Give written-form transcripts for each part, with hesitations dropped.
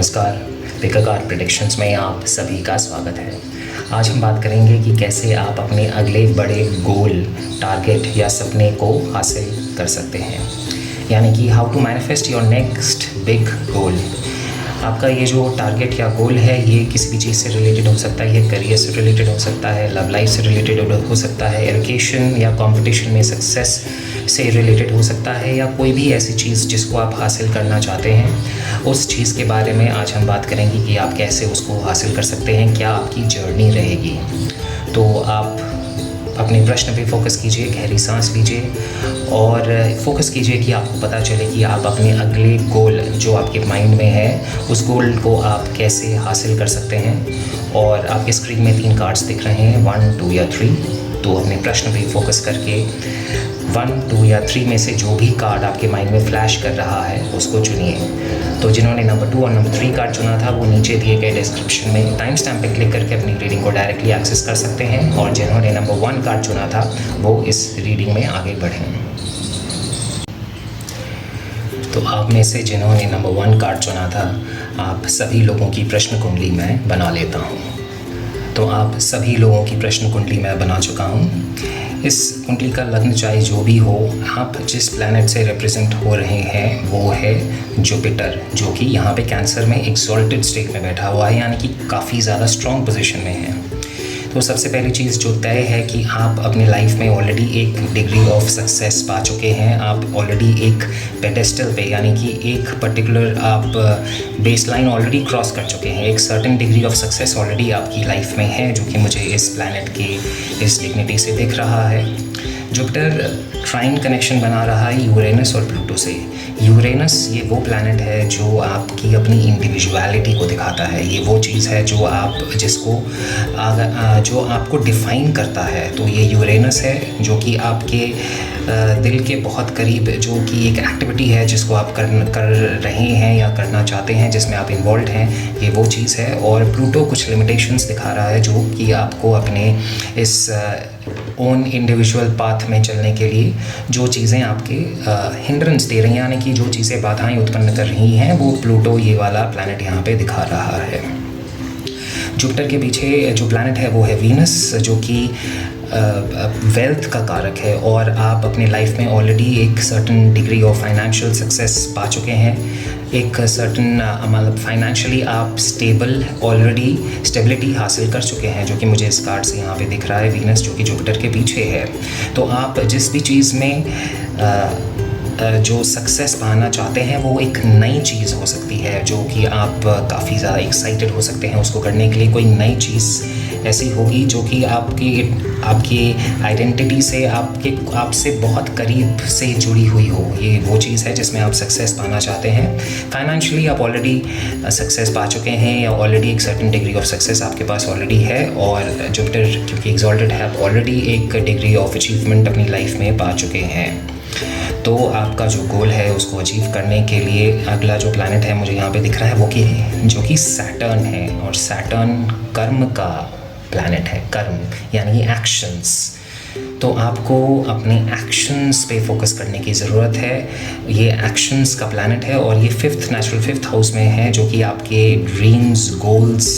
नमस्कार, पिकाकार प्रेडिक्शंस में आप सभी का स्वागत है। आज हम बात करेंगे कि कैसे आप अपने अगले बड़े गोल, टारगेट या सपने को हासिल कर सकते हैं, यानी कि how to manifest your next big goal. आपका ये जो टारगेट या गोल है ये किसी भी चीज़ से रिलेटेड हो सकता है, ये करियर से रिलेटेड हो सकता है, लव लाइफ से रिलेटेड हो सकता है, एजुकेशन या कंपटीशन में सक्सेस से रिलेटेड हो सकता है, या कोई भी ऐसी चीज़ जिसको आप हासिल करना चाहते हैं। उस चीज़ के बारे में आज हम बात करेंगे कि आप कैसे उसको हासिल कर सकते हैं, क्या आपकी जर्नी रहेगी। तो आप अपने प्रश्न पे फोकस कीजिए, गहरी सांस लीजिए और फोकस कीजिए कि आपको पता चले कि आप अपने अगले गोल जो आपके माइंड में है उस गोल को आप कैसे हासिल कर सकते हैं। और आपके स्क्रीन में 3 कार्ड्स दिख रहे हैं, 1, 2 या 3। तो अपने प्रश्न पे फोकस करके 1, 2 या 3 में से जो भी कार्ड आपके माइंड में फ्लैश कर रहा है उसको चुनिए। तो जिन्होंने नंबर 2 और नंबर 3 कार्ड चुना था वो नीचे दिए गए डिस्क्रिप्शन में टाइम स्टैम्प पे क्लिक करके अपनी रीडिंग को डायरेक्टली एक्सेस कर सकते हैं, और जिन्होंने नंबर 1 कार्ड चुना था वो इस रीडिंग में आगे बढ़ें। तो आप में से जिन्होंने नंबर 1 कार्ड चुना था, आप सभी लोगों की प्रश्न कुंडली मैं बना लेता हूँ। तो आप सभी लोगों की प्रश्न कुंडली मैं बना चुका हूँ। इस कुंडली का लग्न चाहे जो भी हो, आप जिस प्लैनेट से रिप्रेजेंट हो रहे हैं वो है जुपिटर, जो कि यहाँ पे कैंसर में एक्सॉल्टेड स्टेट में बैठा हुआ है, यानी कि काफ़ी ज़्यादा स्ट्रॉन्ग पोजीशन में है। तो सबसे पहली चीज़ जो तय है कि आप अपनी लाइफ में ऑलरेडी एक डिग्री ऑफ सक्सेस पा चुके हैं। आप ऑलरेडी एक पेडेस्टल पे, यानी कि एक पर्टिकुलर आप बेस लाइन ऑलरेडी क्रॉस कर चुके हैं। एक certain degree of success already आपकी लाइफ में है, जो कि मुझे इस प्लैनेट के इस डिग्निटी से दिख रहा है। जुपिटर ट्राइन कनेक्शन बना रहा है यूरेनस और प्लूटो से। यूरेनस ये वो प्लैनेट है जो आपकी अपनी इंडिविजुअलिटी को दिखाता है। ये वो चीज़ है जो जो आपको डिफ़ाइन करता है। तो ये यूरेनस है जो कि आपके दिल के बहुत करीब, जो कि एक एक्टिविटी है जिसको आप कर रहे हैं या करना चाहते हैं, जिसमें आप इन्वॉल्व हैं, ये वो चीज़ है। और प्लूटो कुछ लिमिटेशंस दिखा रहा है जो कि आपको अपने इस ओन इंडिविजुअल पाथ में चलने के लिए जो चीज़ें आपके हिंड्रेंस दे रही हैं, यानी कि जो चीज़ें बाधाएं उत्पन्न कर रही हैं, वो प्लूटो ये वाला प्लैनेट यहाँ पे दिखा रहा है। जुपिटर के पीछे जो प्लैनेट है वो है वीनस, जो कि वेल्थ का कारक है। और आप अपने लाइफ में ऑलरेडी एक certain degree of financial success पा चुके हैं। एक सर्टन मतलब फाइनेंशियली आप ऑलरेडी स्टेबिलिटी हासिल कर चुके हैं, जो कि मुझे इस कार्ड से यहाँ पे दिख रहा है, वीनस जो कि जुपिटर के पीछे है। तो आप जिस भी चीज़ में जो सक्सेस पाना चाहते हैं वो एक नई चीज़ हो सकती है, जो कि आप काफ़ी ज़्यादा एक्साइटेड हो सकते हैं उसको करने के लिए। कोई नई चीज़ ऐसी होगी जो कि आपकी आइडेंटिटी से, आपसे बहुत करीब से जुड़ी हुई हो। ये वो चीज़ है जिसमें आप सक्सेस पाना चाहते हैं। फाइनेंशियली आप ऑलरेडी सक्सेस पा चुके हैं, या ऑलरेडी एक सर्टेन डिग्री ऑफ सक्सेस आपके पास ऑलरेडी है। और जुपिटर क्योंकि एक्सॉल्टेड है, आप ऑलरेडी एक डिग्री ऑफ अचीवमेंट अपनी लाइफ में पा चुके हैं। तो आपका जो गोल है उसको अचीव करने के लिए अगला जो प्लैनेट है मुझे यहाँ पे दिख रहा है वो जो कि सैटर्न है। और सैटर्न कर्म का प्लैनेट है, कर्म यानी एक्शंस। तो आपको अपने एक्शंस पे फोकस करने की ज़रूरत है। ये एक्शंस का प्लैनेट है और ये फिफ्थ हाउस में है, जो कि आपके ड्रीम्स, गोल्स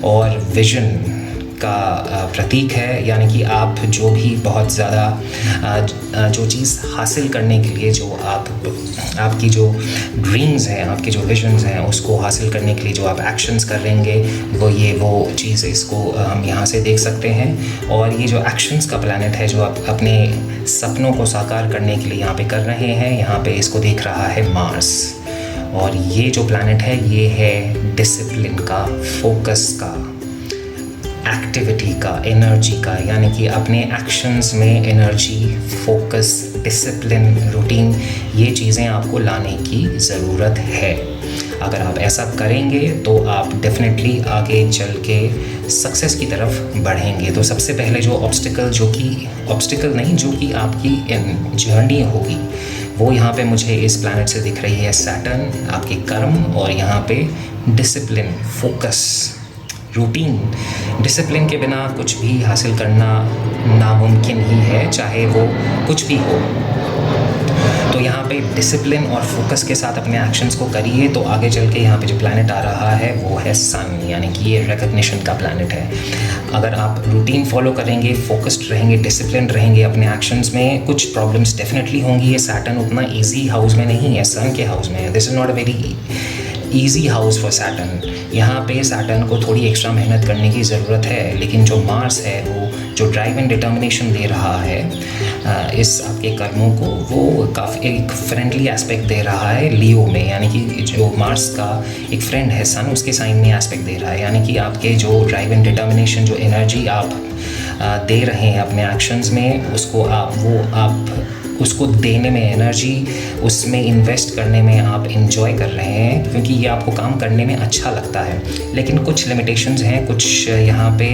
और विजन का प्रतीक है। यानी कि आप जो भी बहुत ज़्यादा जो चीज़ हासिल करने के लिए, जो आपकी जो ड्रीम्स हैं, आपके जो विजन्स हैं, उसको हासिल करने के लिए जो आप एक्शंस करेंगे वो चीज़, इसको हम यहाँ से देख सकते हैं। और ये जो एक्शंस का प्लैनेट है जो आप अपने सपनों को साकार करने के लिए यहाँ पे कर रहे हैं, यहाँ पे इसको देख रहा है मार्स। और ये जो प्लैनेट है ये है डिसिप्लिन का, फोकस का, एक्टिविटी का, एनर्जी का, यानी कि अपने एक्शंस में एनर्जी, फोकस, डिसिप्लिन, रूटीन, ये चीज़ें आपको लाने की ज़रूरत है। अगर आप ऐसा करेंगे तो आप डेफिनेटली आगे चल के सक्सेस की तरफ बढ़ेंगे। तो सबसे पहले जो ऑब्स्टिकल नहीं, जो कि आपकी जर्नी होगी, वो यहाँ पे मुझे इस प्लैनेट से दिख रही है सैटर्न, आपके कर्म, और यहाँ पे डिसिप्लिन, फोकस, रूटीन। डिसिप्लिन के बिना कुछ भी हासिल करना नामुमकिन ही है, चाहे वो कुछ भी हो। तो तो यहाँ पे डिसिप्लिन और फोकस के साथ अपने एक्शंस को करिए, तो आगे चल के यहाँ पे जो प्लैनेट आ रहा है वो है सन, यानी कि ये रिकग्निशन का प्लैनेट है। अगर आप रूटीन फॉलो करेंगे, फोकस्ड रहेंगे, डिसिप्लिन रहेंगे अपने एक्शंस में, कुछ प्रॉब्लम्स डेफिनेटली होंगी। ये सैटर्न उतना ईजी हाउस में नहीं है, सन के हाउस में है। This is not a very easy house for Saturn. यहाँ पे सैटर्न को थोड़ी एक्स्ट्रा मेहनत करने की ज़रूरत है, लेकिन जो मार्स है वो जो ड्राइव एंड डिटर्मिनेशन दे रहा है इस आपके कर्मों को, वो काफ़ी एक फ्रेंडली एस्पेक्ट दे रहा है लियो में, यानी कि जो मार्स का एक फ्रेंड है सन, उसके साइन में एस्पेक्ट दे रहा है। यानी कि आपके जो ड्राइव एंड डिटर्मिनेशन, जो एनर्जी आप दे रहे हैं अपने एक्शंस में, उसको आप उसको देने में, एनर्जी उसमें इन्वेस्ट करने में आप इन्जॉय कर रहे हैं, क्योंकि ये आपको काम करने में अच्छा लगता है। लेकिन कुछ लिमिटेशंस हैं, कुछ यहाँ पे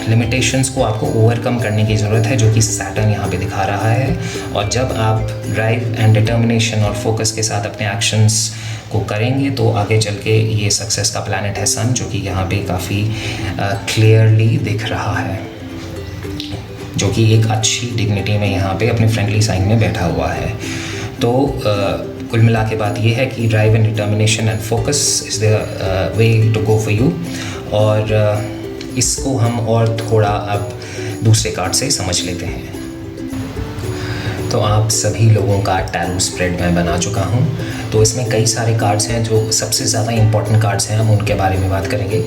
लिमिटेशंस को आपको ओवरकम करने की ज़रूरत है, जो कि सैटर्न यहाँ पे दिखा रहा है। और जब आप ड्राइव एंड डिटर्मिनेशन और फोकस के साथ अपने एक्शंस को करेंगे तो आगे चल के ये सक्सेस का प्लैनेट है सन, जो कि यहाँ पे काफ़ी क्लियरली दिख रहा है, जो कि एक अच्छी डिग्निटी में यहाँ पे अपने फ्रेंडली साइन में बैठा हुआ है। तो कुल मिला के बात ये है कि drive and determination and focus is the way to go for you. और इसको हम और थोड़ा अब दूसरे कार्ड से समझ लेते हैं। तो आप सभी लोगों का टैरो स्प्रेड मैं बना चुका हूँ। तो इसमें कई सारे कार्ड्स हैं, जो सबसे ज़्यादा इम्पॉर्टेंट कार्ड्स हैं, हम उनके बारे में बात करेंगे।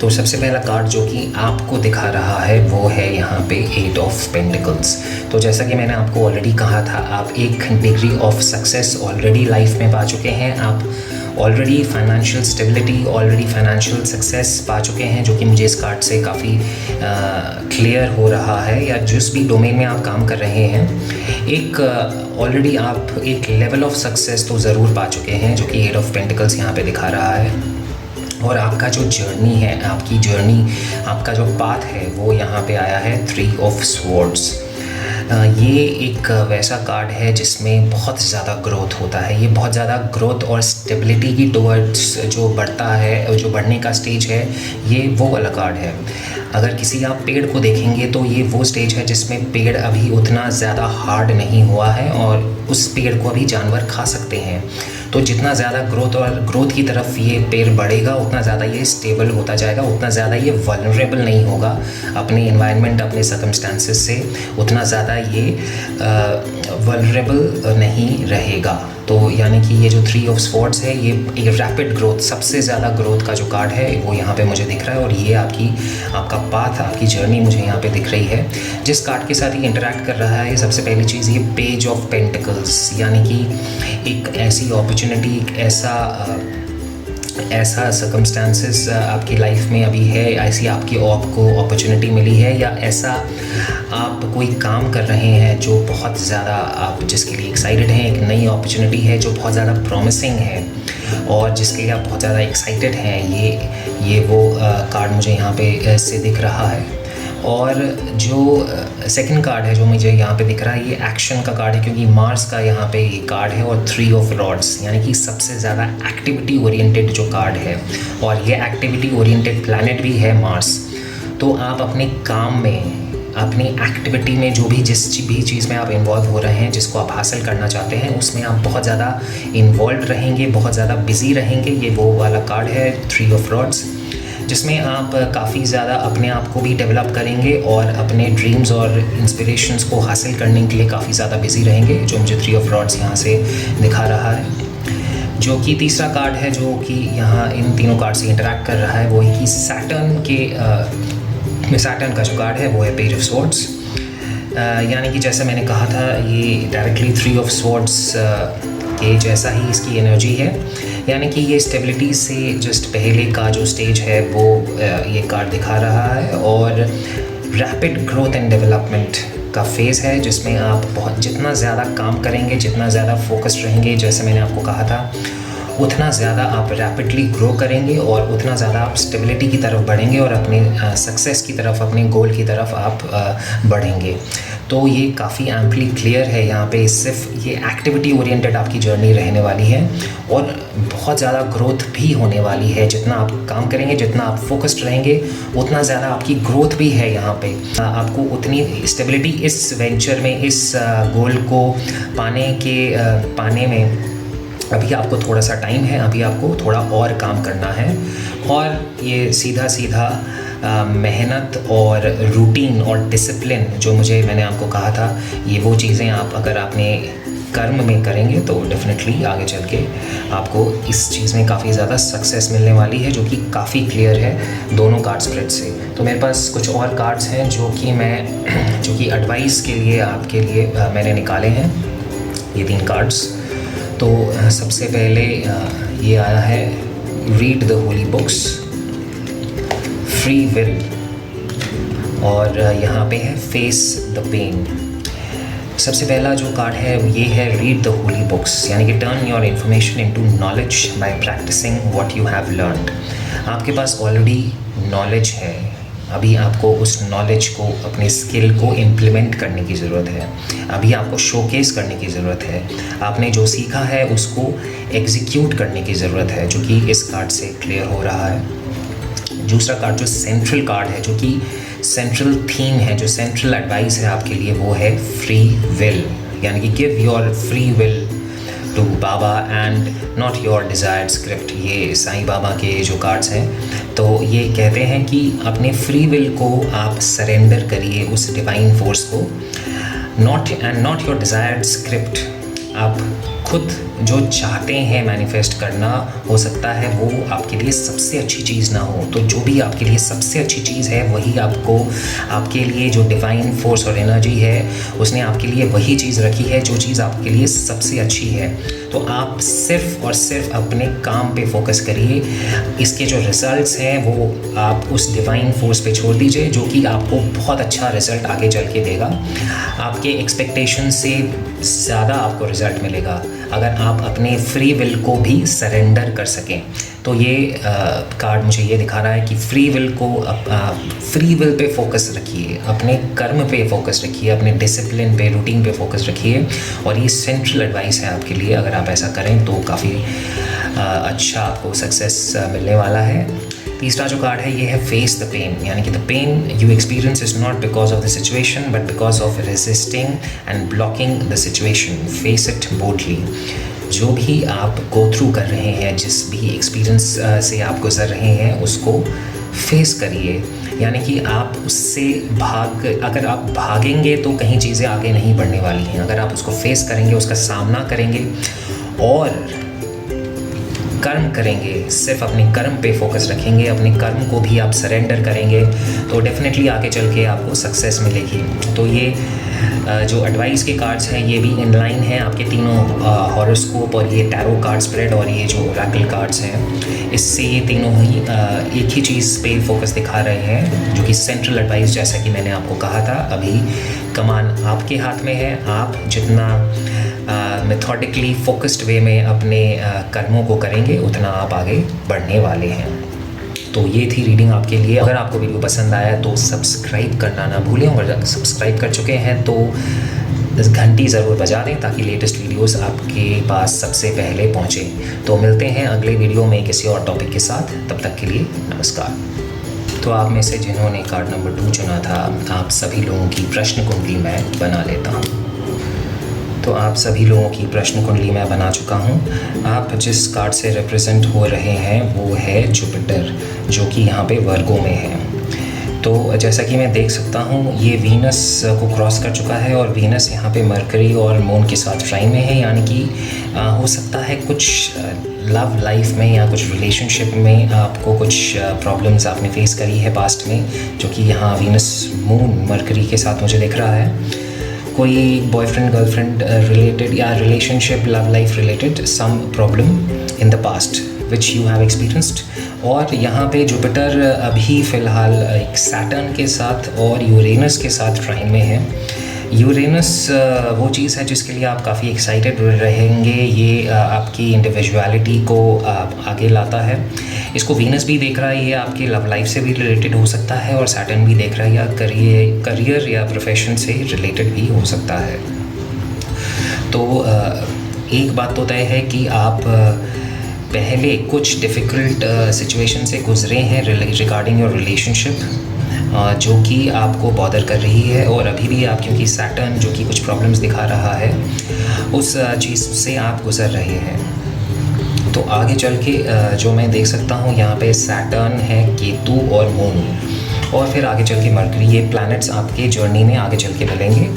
तो सबसे पहला कार्ड जो कि आपको दिखा रहा है वो है यहाँ पे 8 ऑफ पेंटिकल्स। तो जैसा कि मैंने आपको ऑलरेडी कहा था, आप एक degree of success already life में पा चुके हैं। आप already financial stability, already financial success पा चुके हैं, जो कि मुझे इस कार्ड से काफ़ी क्लियर हो रहा है। या जिस भी डोमेन में आप काम कर रहे हैं, एक ऑलरेडी आप एक लेवल ऑफ सक्सेस तो ज़रूर पा चुके हैं, जो कि 8 ऑफ पेंटिकल्स यहाँ पे दिखा रहा है। और आपका जो जर्नी है, आपकी जर्नी, आपका जो पाथ है, वो यहाँ पे आया है 3 ऑफ स्वॉर्ड्स। ये एक वैसा कार्ड है जिसमें बहुत ज़्यादा ग्रोथ होता है। ये बहुत ज़्यादा ग्रोथ और स्टेबिलिटी की टुवर्ड्स जो बढ़ता है, जो बढ़ने का स्टेज है, ये वो वाला कार्ड है। अगर किसी आप पेड़ को देखेंगे तो ये वो स्टेज है जिसमें पेड़ अभी उतना ज़्यादा हार्ड नहीं हुआ है और उस पेड़ को अभी जानवर खा सकते हैं। तो जितना ज़्यादा ग्रोथ की तरफ ये पेड़ बढ़ेगा, उतना ज़्यादा ये स्टेबल होता जाएगा, उतना ज़्यादा ये वल्नरेबल नहीं होगा अपने इन्वायरमेंट, अपने सर्कमस्टांसेस से, उतना ज़्यादा ये वल्नरेबल नहीं रहेगा। तो यानी कि ये जो 3 ऑफ स्वॉर्ड्स है, ये एक रैपिड ग्रोथ, सबसे ज़्यादा ग्रोथ का जो कार्ड है वो यहाँ पे मुझे दिख रहा है। और ये आपका पाथ, आपकी जर्नी मुझे यहाँ पे दिख रही है। जिस कार्ड के साथ ये इंटरेक्ट कर रहा है, सबसे पहली चीज़ ये पेज ऑफ पेंटिकल्स, यानी कि एक ऐसी अपॉर्चुनिटी, एक ऐसा सर्कमस्टांसेस आपकी लाइफ में अभी है, ऐसी आपको अपॉर्चुनिटी मिली है, या ऐसा आप कोई काम कर रहे हैं जो बहुत ज़्यादा आप जिसके लिए एक्साइटेड हैं। एक नई अपॉर्चुनिटी है जो बहुत ज़्यादा प्रॉमिसिंग है और जिसके लिए आप बहुत ज़्यादा एक्साइटेड हैं। ये वो कार्ड मुझे यहाँ पे से दिख रहा है। और जो सेकंड कार्ड है जो मुझे यहाँ पे दिख रहा है, ये एक्शन का कार्ड है, क्योंकि मार्स का यहाँ पे ये कार्ड है। और 3 ऑफ रॉड्स, यानी कि सबसे ज़्यादा एक्टिविटी ओरिएंटेड जो कार्ड है, और ये एक्टिविटी ओरिएंटेड प्लैनेट भी है मार्स। तो आप अपने काम में, अपनी एक्टिविटी में, जो भी जिस भी चीज़ में आप इन्वॉल्व हो रहे हैं, जिसको आप हासिल करना चाहते हैं, उसमें आप बहुत ज़्यादा इन्वॉल्व रहेंगे, बहुत ज़्यादा बिजी रहेंगे। ये वो वाला कार्ड है 3 ऑफ रॉड्स, जिसमें आप काफ़ी ज़्यादा अपने आप को भी डेवलप करेंगे और अपने ड्रीम्स और इंस्पिरेशंस को हासिल करने के लिए काफ़ी ज़्यादा बिजी रहेंगे, जो मुझे 3 ऑफ रॉड्स यहाँ से दिखा रहा है। जो कि तीसरा कार्ड है जो कि यहाँ इन तीनों कार्ड से इंटरेक्ट कर रहा है, वो है कि सैटर्न का जो कार्ड है वो है पेज ऑफ स्वॉर्ड्स। यानी कि जैसे मैंने कहा था, ये डायरेक्टली 3 ऑफ स्वॉर्ड्स के जैसा ही इसकी एनर्जी है। यानी कि ये स्टेबिलिटी से जस्ट पहले का जो स्टेज है वो ये कार्ड दिखा रहा है। और रैपिड ग्रोथ एंड डेवलपमेंट का फेज़ है, जिसमें आप जितना ज़्यादा काम करेंगे, जितना ज़्यादा फोकस्ड रहेंगे, जैसे मैंने आपको कहा था, उतना ज़्यादा आप रैपिडली ग्रो करेंगे और उतना ज़्यादा आप स्टेबिलिटी की तरफ बढ़ेंगे और अपने सक्सेस की तरफ, अपने गोल की तरफ आप बढ़ेंगे। तो ये काफ़ी एम्पली क्लियर है। यहाँ पे सिर्फ ये एक्टिविटी ओरिएंटेड आपकी जर्नी रहने वाली है और बहुत ज़्यादा ग्रोथ भी होने वाली है। जितना आप काम करेंगे, जितना आप फोकस्ड रहेंगे, उतना ज़्यादा आपकी ग्रोथ भी है। यहाँ पे आपको उतनी स्टेबिलिटी इस वेंचर में, इस गोल को पाने में अभी आपको थोड़ा सा टाइम है, अभी आपको थोड़ा और काम करना है। और ये सीधा मेहनत और रूटीन और डिसिप्लिन जो मैंने आपको कहा था, ये वो चीज़ें आप अगर आपने कर्म में करेंगे तो डेफिनेटली आगे चल के आपको इस चीज़ में काफ़ी ज़्यादा सक्सेस मिलने वाली है, जो कि काफ़ी क्लियर है दोनों कार्ड स्प्रेड से। तो मेरे पास कुछ और कार्ड्स हैं जो कि एडवाइस के लिए आपके लिए मैंने निकाले हैं, ये 3 कार्ड्स। तो सबसे पहले ये आया है read the holy books, free will, और यहाँ पे है फेस द पेन। सबसे पहला जो कार्ड है ये है रीड द होली बुक्स, यानी कि turn your information into knowledge by practicing what you have learned. आपके पास ऑलरेडी नॉलेज है, अभी आपको उस नॉलेज को, अपने स्किल को इम्प्लीमेंट करने की ज़रूरत है, अभी आपको शोकेस करने की ज़रूरत है। आपने जो सीखा है उसको एग्जीक्यूट करने की ज़रूरत है, जो कि इस कार्ड से क्लियर हो रहा है। दूसरा कार्ड जो सेंट्रल कार्ड है, जो कि सेंट्रल थीम है, जो सेंट्रल एडवाइस है आपके लिए, वो है फ्री विल, यानी कि give your free will to Baba and not your desired script. ये साईं बाबा के जो कार्ड्स हैं, तो ये कहते हैं कि अपने फ्री विल को आप सरेंडर करिए उस डिवाइन फोर्स को, नॉट योर डिज़ायर्ड स्क्रिप्ट। आप खुद जो चाहते हैं मैनिफेस्ट करना, हो सकता है वो आपके लिए सबसे अच्छी चीज़ ना हो, तो जो भी आपके लिए सबसे अच्छी चीज़ है वही आपके लिए जो डिवाइन फोर्स और एनर्जी है, उसने आपके लिए वही चीज़ रखी है जो चीज़ आपके लिए सबसे अच्छी है। तो आप सिर्फ और सिर्फ अपने काम पे फोकस करिए। इसके जो रिजल्ट्स हैं वो आप उस डिवाइन फोर्स पे छोड़ दीजिए, जो कि आपको बहुत अच्छा रिजल्ट आगे चल के देगा। आपके एक्सपेक्टेशन से ज़्यादा आपको रिजल्ट मिलेगा अगर आप अपने फ्री विल को भी सरेंडर कर सकें। तो ये कार्ड मुझे ये दिखा रहा है कि फ्री विल पे फोकस रखिए, अपने कर्म पे फोकस रखिए, अपने डिसिप्लिन पे, रूटीन पे फोकस रखिए, और ये सेंट्रल एडवाइस है आपके लिए। अगर आप ऐसा करें तो काफ़ी अच्छा आपको सक्सेस मिलने वाला है। तीसरा जो कार्ड है ये है फेस द पेन, यानी कि the pain you experience is not because of the situation but because of resisting and blocking the situation, face it boldly. जो भी आप गो थ्रू कर रहे हैं, जिस भी एक्सपीरियंस से आप गुजर रहे हैं, उसको फेस करिए, यानी कि आप उससे अगर आप भागेंगे तो कहीं चीज़ें आगे नहीं बढ़ने वाली हैं। अगर आप उसको फेस करेंगे, उसका सामना करेंगे और कर्म करेंगे, सिर्फ अपने कर्म पे फोकस रखेंगे, अपने कर्म को भी आप सरेंडर करेंगे, तो डेफिनेटली आगे चल के आपको सक्सेस मिलेगी। तो ये जो एडवाइस के कार्ड्स हैं ये भी इन लाइन हैं आपके तीनों हॉरोस्कोप और ये टैरो कार्ड स्प्रेड और ये जो ओरेकल कार्ड्स हैं, इससे ये तीनों ही एक ही चीज़ पे फोकस दिखा रहे हैं, जो कि सेंट्रल एडवाइस, जैसा कि मैंने आपको कहा था। अभी कमान आपके हाथ में है, आप जितना मेथोडिकली फोकस्ड वे में अपने कर्मों को करेंगे, उतना आप आगे बढ़ने वाले हैं। तो ये थी रीडिंग आपके लिए। अगर आपको वीडियो पसंद आया तो सब्सक्राइब करना ना भूलें, और अगर सब्सक्राइब कर चुके हैं तो घंटी ज़रूर बजा दें ताकि लेटेस्ट वीडियोस आपके पास सबसे पहले पहुँचें। तो मिलते हैं अगले वीडियो में किसी और टॉपिक के साथ, तब तक के लिए नमस्कार। तो आप में से जिन्होंने कार्ड नंबर 2 चुना था, आप सभी लोगों की प्रश्न कुंडली मैं बना लेता हूँ। तो आप सभी लोगों की प्रश्न कुंडली मैं बना चुका हूँ। आप जिस कार्ड से रिप्रेजेंट हो रहे हैं वो है जुपिटर, जो कि यहाँ पे वर्गो में है। तो जैसा कि मैं देख सकता हूँ ये वीनस को क्रॉस कर चुका है, और वीनस यहाँ पे मरकरी और मून के साथ ट्राइन में है, यानी कि हो सकता है कुछ लव लाइफ में या कुछ रिलेशनशिप में आपको कुछ प्रॉब्लम्स आपने फेस करी है पास्ट में, जो कि यहाँ वीनस मून मरकरी के साथ मुझे दिख रहा है। कोई बॉयफ्रेंड गर्लफ्रेंड रिलेटेड या relationship love life related some problem in the past which you have experienced. और यहाँ पे जुपिटर अभी फ़िलहाल एक सैटर्न के साथ और यूरेनस के साथ ट्राइन में है, यूरेनस वो चीज़ है जिसके लिए आप काफ़ी एक्साइटेड रहेंगे। ये आपकी इंडिविजुअलिटी को आगे लाता है। इसको वीनस भी देख रहा है, ये आपके लव लाइफ से भी रिलेटेड हो सकता है, और सैटर्न भी देख रहा है, या करियर या प्रोफेशन से रिलेटेड भी हो सकता है। तो एक बात तो तय है कि आप पहले कुछ डिफ़िकल्ट सिचुएशन से गुज़रे हैं रिगार्डिंग योर रिलेशनशिप, जो कि आपको बॉदर कर रही है, और अभी भी आप, क्योंकि सैटर्न जो कि कुछ प्रॉब्लम्स दिखा रहा है, उस चीज़ से आप गुज़र रहे हैं। तो आगे चल के जो मैं देख सकता हूँ यहाँ पे सैटर्न है, केतु और मून, और फिर आगे चल के मरकरी, ये प्लैनेट्स आपके जर्नी में आगे चल के मिलेंगे।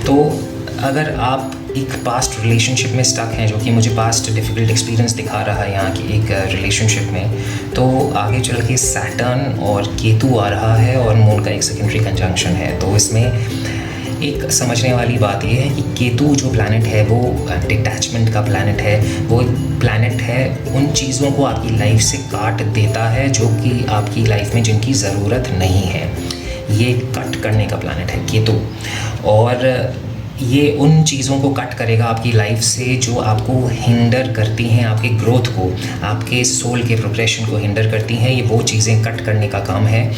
तो अगर आप एक पास्ट रिलेशनशिप में स्टक हैं, जो कि मुझे पास्ट डिफ़िकल्ट एक्सपीरियंस दिखा रहा है यहाँ की एक रिलेशनशिप में, तो आगे चल के सैटर्न और केतु आ रहा है, और मून का एक सेकेंडरी कंजंक्शन है। तो इसमें एक समझने वाली बात यह है कि केतु जो प्लैनेट है वो डिटैचमेंट का प्लैनेट है। वो प्लैनेट है उन चीज़ों को आपकी लाइफ से काट देता है जो कि आपकी लाइफ में जिनकी ज़रूरत नहीं है। ये कट करने का प्लैनेट है केतु, और ये उन चीज़ों को कट करेगा आपकी लाइफ से जो आपको हिंडर करती हैं, आपके ग्रोथ को, आपके सोल के प्रोग्रेशन को हिंडर करती हैं। ये वो चीज़ें कट करने का काम है,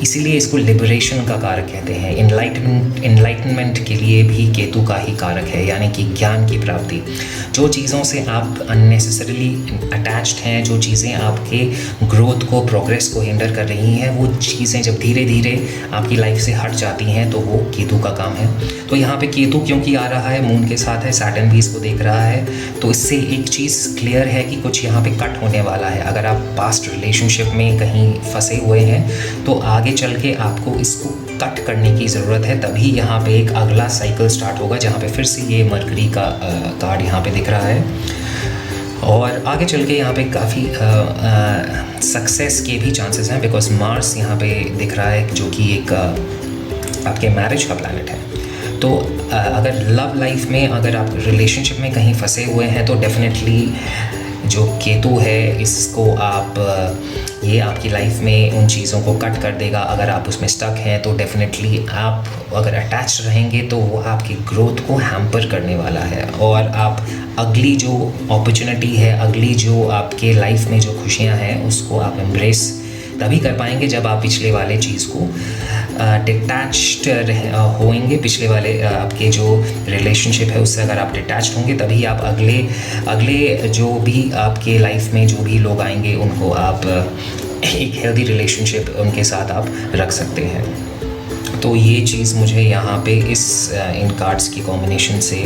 इसीलिए इसको लिबरेशन का कारक कहते हैं। इनलाइटनमेंट के लिए भी केतु का ही कारक है, यानी कि ज्ञान की प्राप्ति। जो चीज़ों से आप अननेसेसरीली अटैच्ड हैं, जो चीज़ें आपके ग्रोथ को, प्रोग्रेस को हिंडर कर रही हैं, वो चीज़ें जब धीरे धीरे आपकी लाइफ से हट जाती हैं, तो वो केतु का काम है। तो यहाँ पे केतु क्योंकि आ रहा है, मून के साथ है, सैटर्न भी इसको देख रहा है, तो इससे एक चीज़ क्लियर है कि कुछ यहाँ पे कट होने वाला है। अगर आप पास्ट रिलेशनशिप में कहीं फंसे हुए हैं, तो आगे चल के आपको इसको कट करने की ज़रूरत है, तभी यहाँ पे एक अगला साइकिल स्टार्ट होगा, जहाँ पे फिर से ये मरकरी का कार्ड यहाँ पे दिख रहा है। और आगे चल के यहाँ पे काफ़ी सक्सेस के भी चांसेस हैं, बिकॉज मार्स यहाँ पे दिख रहा है, जो कि एक आपके मैरिज का प्लैनेट है। तो अगर लव लाइफ में, अगर आप रिलेशनशिप में कहीं फंसे हुए हैं, तो डेफिनेटली जो केतु है, इसको आप, ये आपकी लाइफ में उन चीज़ों को कट कर देगा। अगर आप उसमें स्टक हैं, तो डेफिनेटली आप अगर अटैच रहेंगे, तो वो आपकी ग्रोथ को हैम्पर करने वाला है, और आप अगली जो अपॉर्चुनिटी है, अगली जो आपके लाइफ में जो खुशियाँ हैं, उसको आप एम्ब्रेस तभी कर पाएंगे जब आप पिछले वाले चीज़ को डिटैच्ड होंगे। पिछले वाले आपके जो रिलेशनशिप है उससे अगर आप डिटैच्ड होंगे, तभी आप अगले जो भी आपके लाइफ में जो भी लोग आएंगे, उनको आप एक हेल्दी रिलेशनशिप उनके साथ आप रख सकते हैं। तो ये चीज़ मुझे यहाँ पे इन कार्ड्स की कॉम्बिनेशन से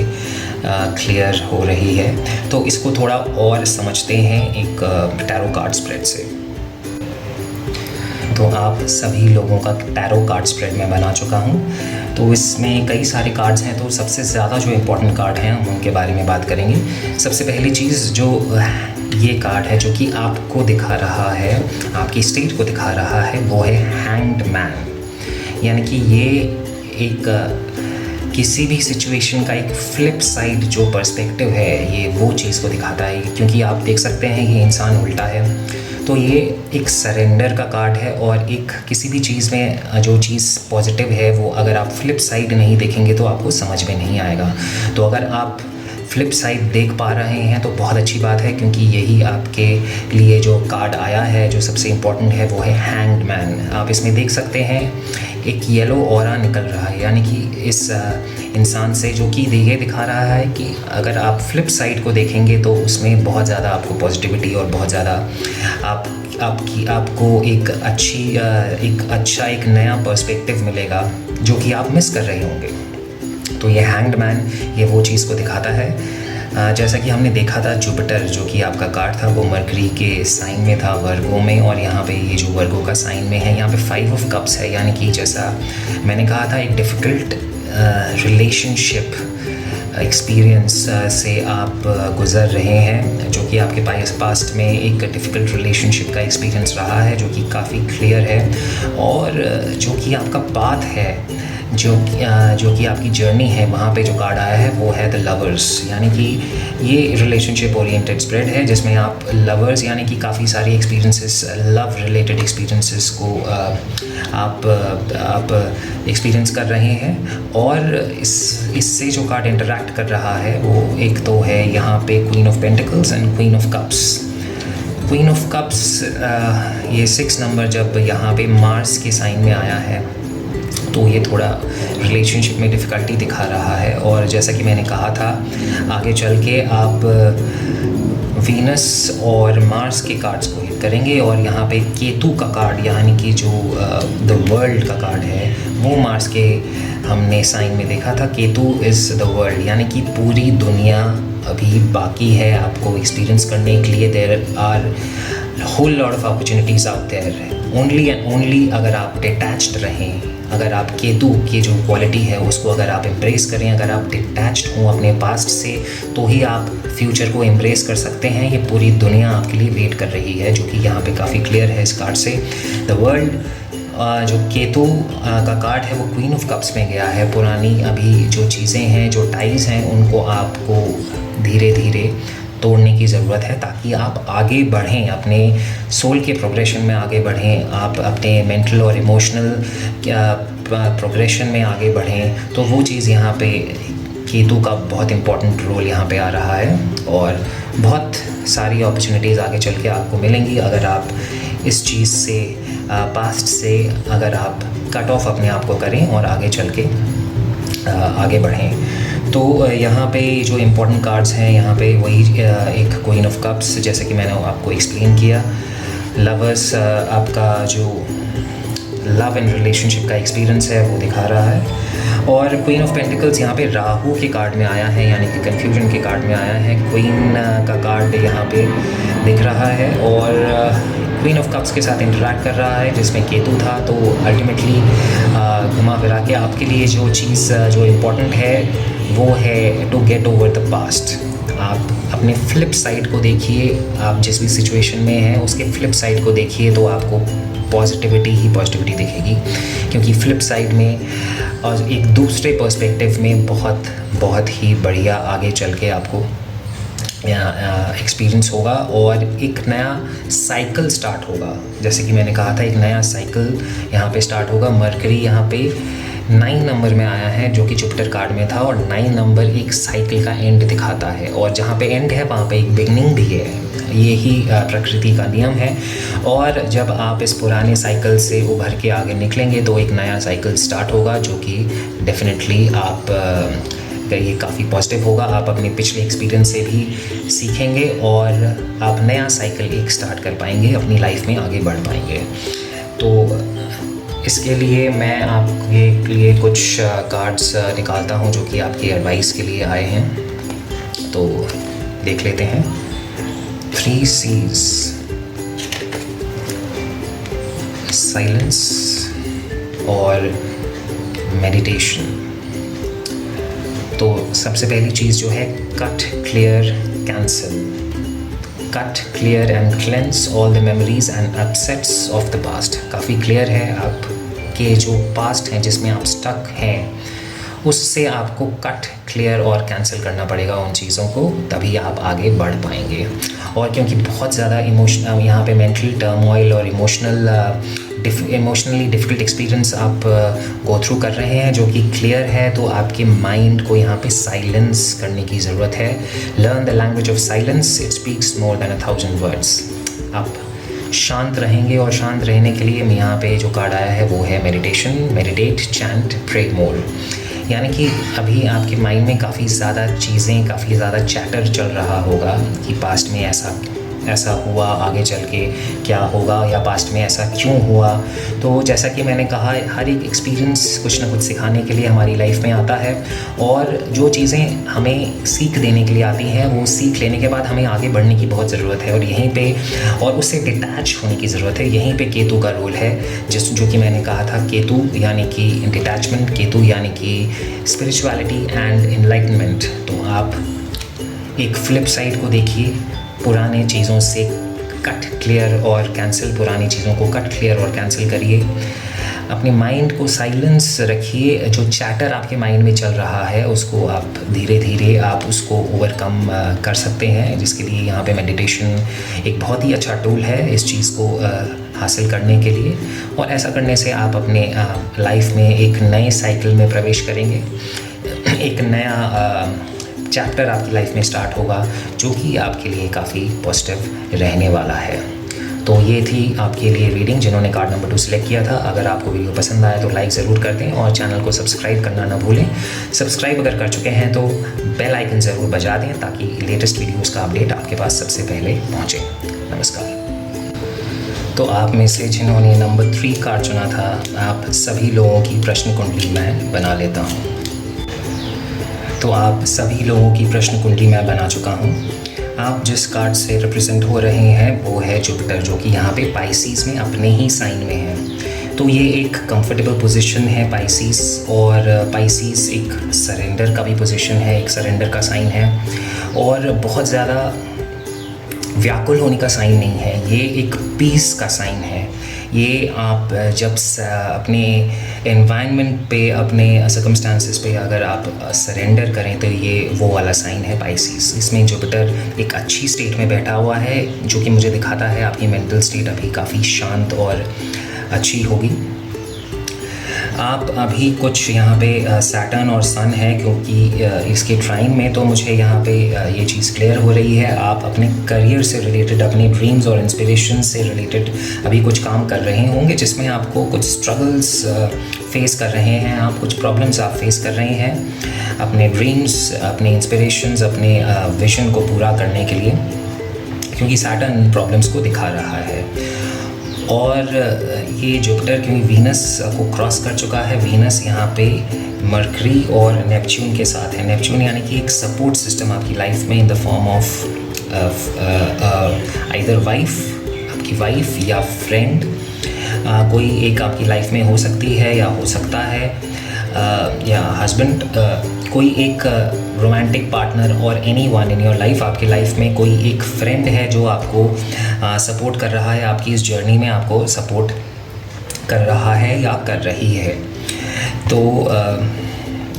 क्लियर हो रही है। तो इसको थोड़ा और समझते हैं एक टैरो कार्ड स्प्रेड से। तो आप सभी लोगों का टैरो कार्ड स्प्रेड मैं बना चुका हूँ। तो इसमें कई सारे कार्ड्स हैं, तो सबसे ज़्यादा जो इम्पोर्टेंट कार्ड हैं हम उनके बारे में बात करेंगे। सबसे पहली चीज़ जो ये कार्ड है, जो कि आपको दिखा रहा है, आपकी स्टेट को दिखा रहा है, वो है हैंग्ड मैन। यानी कि ये एक किसी भी सिचुएशन का एक फ्लिप साइड जो पर्सपेक्टिव है, ये वो चीज़ को दिखाता है। क्योंकि आप देख सकते हैं ये इंसान उल्टा है, तो ये एक सरेंडर का कार्ड है, और एक किसी भी चीज़ में जो चीज़ पॉजिटिव है, वो अगर आप फ्लिप साइड नहीं देखेंगे तो आपको समझ में नहीं आएगा। तो अगर आप फ्लिप साइड देख पा रहे हैं तो बहुत अच्छी बात है, क्योंकि यही आपके लिए जो कार्ड आया है, जो सबसे इम्पोर्टेंट है, वो है हैंग्ड मैन। आप इसमें देख सकते हैं एक येलो ऑरा निकल रहा है, यानी कि इस इंसान से, जो कि ये दिखा रहा है कि अगर आप फ्लिप साइड को देखेंगे तो उसमें बहुत ज़्यादा आपको पॉजिटिविटी और बहुत ज़्यादा आपको एक अच्छा एक नया पर्सपेक्टिव मिलेगा, जो कि आप मिस कर रहे होंगे। तो ये हैंग्ड मैन ये वो चीज़ को दिखाता है। जैसा कि हमने देखा था, जुपिटर जो कि आपका कार्ड था, वो मरकरी के साइन में था, वर्गो में, और यहाँ पे ये जो वर्गो का साइन में है, यहाँ पे 5 ऑफ कप्स है। यानी कि जैसा मैंने कहा था, एक डिफ़िकल्ट रिलेशनशिप एक्सपीरियंस से आप गुज़र रहे हैं, जो कि आपके पास्ट में एक डिफ़िकल्ट रिलेशनशिप का एक्सपीरियंस रहा है, जो कि काफ़ी क्लियर है, और जो कि आपका पाथ है, जो कि आपकी जर्नी है, वहाँ पे जो कार्ड आया है वो है द लवर्स, यानी कि ये रिलेशनशिप ओरिएंटेड स्प्रेड है जिसमें आप लवर्स यानी कि काफ़ी सारी एक्सपीरियंसेस, लव रिलेटेड एक्सपीरियंसेस को आप एक्सपीरियंस कर रहे हैं। और इससे जो कार्ड इंटरैक्ट कर रहा है वो एक तो है यहाँ पे queen of pentacles and queen of cups. Queen of cups ये 6 नंबर जब यहाँ पे मार्स के साइन में आया है तो ये थोड़ा रिलेशनशिप में डिफ़िकल्टी दिखा रहा है। और जैसा कि मैंने कहा था, आगे चल के आप वीनस और मार्स के कार्ड्स को हिट करेंगे। और यहाँ पे केतु का कार्ड यानी कि जो द वर्ल्ड का कार्ड है वो मार्स के हमने साइन में देखा था। केतु इज़ द वर्ल्ड यानी कि पूरी दुनिया अभी बाकी है आपको एक्सपीरियंस करने के लिए। There are whole lot of opportunities out there, only and only अगर आप डिटैच्ड रहें, अगर आप केतु की जो क्वालिटी है उसको अगर आप एम्ब्रेस करें, अगर आप डिटैच्ड हों अपने पास्ट से, तो ही आप फ्यूचर को एम्ब्रेस कर सकते हैं। ये पूरी दुनिया आपके लिए वेट कर रही है, जो कि यहाँ पे काफ़ी क्लियर है इस कार्ड से। द वर्ल्ड जो केतु का कार्ड है वो क्वीन ऑफ कप्स में गया है। पुरानी अभी जो चीज़ें हैं, जो टाइज हैं, उनको आपको धीरे धीरे तोड़ने की ज़रूरत है ताकि आप आगे बढ़ें, अपने सोल के प्रोग्रेशन में आगे बढ़ें, आप अपने मेंटल और इमोशनल प्रोग्रेशन में आगे बढ़ें। तो वो चीज़ यहाँ पे केतु का बहुत इम्पोर्टेंट रोल यहाँ पे आ रहा है। और बहुत सारी अपॉर्चुनिटीज़ आगे चल के आपको मिलेंगी अगर आप इस चीज़ से, पास्ट से अगर आप कट ऑफ अपने आप को करें और आगे चल के आगे बढ़ें। तो यहाँ पे जो इम्पोर्टेंट कार्ड्स हैं, यहाँ पे वही एक क्वीन ऑफ कप्स, जैसे कि मैंने आपको एक्सप्लेन किया। लवर्स आपका जो लव एंड रिलेशनशिप का एक्सपीरियंस है वो दिखा रहा है। और क्वीन ऑफ पेंटिकल्स यहाँ पे राहु के कार्ड में आया है, यानी कि कन्फ्यूजन के कार्ड में आया है। क्वीन का कार्ड यहाँ पे दिख रहा है और क्वीन ऑफ कप्स के साथ इंटरैक्ट कर रहा है जिसमें केतु था। तो अल्टीमेटली घुमा फिरा के आपके लिए जो चीज़ जो इम्पोर्टेंट है वो है to get over the past. आप अपने फ्लिप साइड को देखिए, आप जिस भी सिचुएशन में हैं उसके फ्लिप साइड को देखिए तो आपको पॉजिटिविटी दिखेगी, क्योंकि फ्लिप साइड में और एक दूसरे पर्सपेक्टिव में बहुत ही बढ़िया आगे चल के आपको एक्सपीरियंस होगा और एक नया साइकिल स्टार्ट होगा। जैसे कि मैंने कहा था, एक नया साइकिल यहाँ पे स्टार्ट होगा। मरकरी यहाँ पे 9 नंबर में आया है जो कि जुपिटर कार्ड में था, और 9 नंबर एक साइकिल का एंड दिखाता है, और जहाँ पे एंड है वहाँ पे एक बिगनिंग भी है। यही प्रकृति का नियम है। और जब आप इस पुराने साइकिल से उभर के आगे निकलेंगे तो एक नया साइकिल स्टार्ट होगा जो कि डेफिनेटली आप ये काफ़ी पॉजिटिव होगा। आप अपने पिछले एक्सपीरियंस से भी सीखेंगे और आप नया साइकिल एक स्टार्ट कर पाएंगे, अपनी लाइफ में आगे बढ़ पाएंगे। तो इसके लिए मैं आपके लिए कुछ कार्ड्स निकालता हूं जो कि आपकी एडवाइस के लिए आए हैं, तो देख लेते हैं। 3 C's, साइलेंस और मेडिटेशन। तो सबसे पहली चीज़ जो है, cut, clear, cancel. Cut, clear and cleanse all the memories and upsets of the past. काफ़ी क्लियर है, आपके जो पास्ट हैं जिसमें आप स्टक हैं उससे आपको कट, क्लियर और कैंसिल करना पड़ेगा उन चीज़ों को, तभी आप आगे बढ़ पाएंगे। और क्योंकि बहुत ज़्यादा इमोशन यहाँ पे मेंटल टर्मोइल और इमोशनली डिफ़िकल्ट एक्सपीरियंस आप गो थ्रू कर रहे हैं जो कि क्लियर है, तो आपके माइंड को यहाँ पे साइलेंस करने की ज़रूरत है। Learn the language of silence, it speaks more than 1000 words. आप शांत रहेंगे और शांत रहने के लिए यहाँ पे जो कार्ड आया है वो है मेडिटेशन। मेडिटेट, चैंट, प्रे मोर। यानी कि अभी आपके माइंड में काफ़ी ज़्यादा चीज़ें, काफ़ी ज़्यादा चैटर चल रहा होगा कि पास्ट में ऐसा हुआ, आगे चल के क्या होगा, या पास्ट में ऐसा क्यों हुआ। तो जैसा कि मैंने कहा, हर एक एक्सपीरियंस कुछ ना कुछ सिखाने के लिए हमारी लाइफ में आता है, और जो चीज़ें हमें सीख देने के लिए आती हैं वो सीख लेने के बाद हमें आगे बढ़ने की बहुत ज़रूरत है, और यहीं पे और उससे डिटैच होने की ज़रूरत है। यहीं पे केतु का रोल है, जो कि मैंने कहा था, केतु यानी कि डिटैचमेंट, केतु यानी कि स्पिरिचुअलिटी एंड एनलाइटनमेंट। तो आप एक फ्लिप साइड को देखिए, पुराने चीज़ों से कट, क्लियर और कैंसिल, पुरानी चीज़ों को कट, क्लियर और कैंसिल करिए। अपने माइंड को साइलेंस रखिए। जो चैटर आपके माइंड में चल रहा है उसको आप धीरे धीरे आप उसको ओवरकम कर सकते हैं, जिसके लिए यहाँ पे मेडिटेशन एक बहुत ही अच्छा टूल है इस चीज़ को हासिल करने के लिए। और ऐसा करने से आप अपने लाइफ में एक नए साइकिल में प्रवेश करेंगे, एक नया चैप्टर आपकी लाइफ में स्टार्ट होगा जो कि आपके लिए काफ़ी पॉजिटिव रहने वाला है। तो ये थी आपके लिए रीडिंग जिन्होंने कार्ड नंबर 2 सिलेक्ट किया था। अगर आपको वीडियो पसंद आया तो लाइक ज़रूर कर दें और चैनल को सब्सक्राइब करना ना भूलें। सब्सक्राइब अगर कर चुके हैं तो बेल आइकन ज़रूर बजा दें ताकि लेटेस्ट वीडियोज़ का अपडेट आपके पास सबसे पहले पहुँचे। नमस्कार। तो आप में से जिन्होंने नंबर 3 कार्ड चुना था, आप सभी लोगों की प्रश्न कुंडली मैं बना लेता हूँ। तो आप सभी लोगों की प्रश्न कुंडली मैं बना चुका हूँ। आप जिस कार्ड से रिप्रेजेंट हो रहे हैं वो है जुपिटर, जो कि यहाँ पे पाइसिस में अपने ही साइन में है। तो ये एक कंफर्टेबल पोजीशन है पाइसिस, और पाइसिस एक सरेंडर का भी पोजीशन है, एक सरेंडर का साइन है, और बहुत ज़्यादा व्याकुल होने का साइन नहीं है। ये एक पीस का साइन है। ये आप जब अपने एनवायरनमेंट पे, अपने सर्कमस्टांसेस पे अगर आप सरेंडर करें तो ये वो वाला साइन है पाइसिस। इसमें जुपिटर एक अच्छी स्टेट में बैठा हुआ है, जो कि मुझे दिखाता है आपकी मेंटल स्टेट अभी काफ़ी शांत और अच्छी होगी। आप अभी कुछ यहाँ पे सैटर्न और सन है, क्योंकि इसके ट्राइन में तो मुझे यहाँ पे ये चीज़ क्लियर हो रही है। आप अपने करियर से रिलेटेड, अपने ड्रीम्स और इंस्पिरेशन से रिलेटेड अभी कुछ काम कर रहे होंगे जिसमें आपको कुछ स्ट्रगल्स फेस कर रहे हैं, आप कुछ प्रॉब्लम्स आप फेस कर रहे हैं अपने ड्रीम्स, अपने इंस्पिरेशंस, अपने विजन को पूरा करने के लिए, क्योंकि सैटर्न प्रॉब्लम्स को दिखा रहा है। और ये जुपिटर क्योंकि वीनस को क्रॉस कर चुका है, वीनस यहाँ पे मरकरी और नेपच्यून के साथ है। नेपच्यून यानी कि एक सपोर्ट सिस्टम आपकी लाइफ में in the form of either wife, आपकी वाइफ या फ्रेंड, कोई एक आपकी लाइफ में हो सकती है या हो सकता है, या हस्बैंड, कोई एक रोमांटिक पार्टनर और any one in your life. आपकी लाइफ में कोई एक फ्रेंड है जो आपको सपोर्ट कर रहा है, आपकी इस जर्नी में आपको सपोर्ट कर रहा है या कर रही है। तो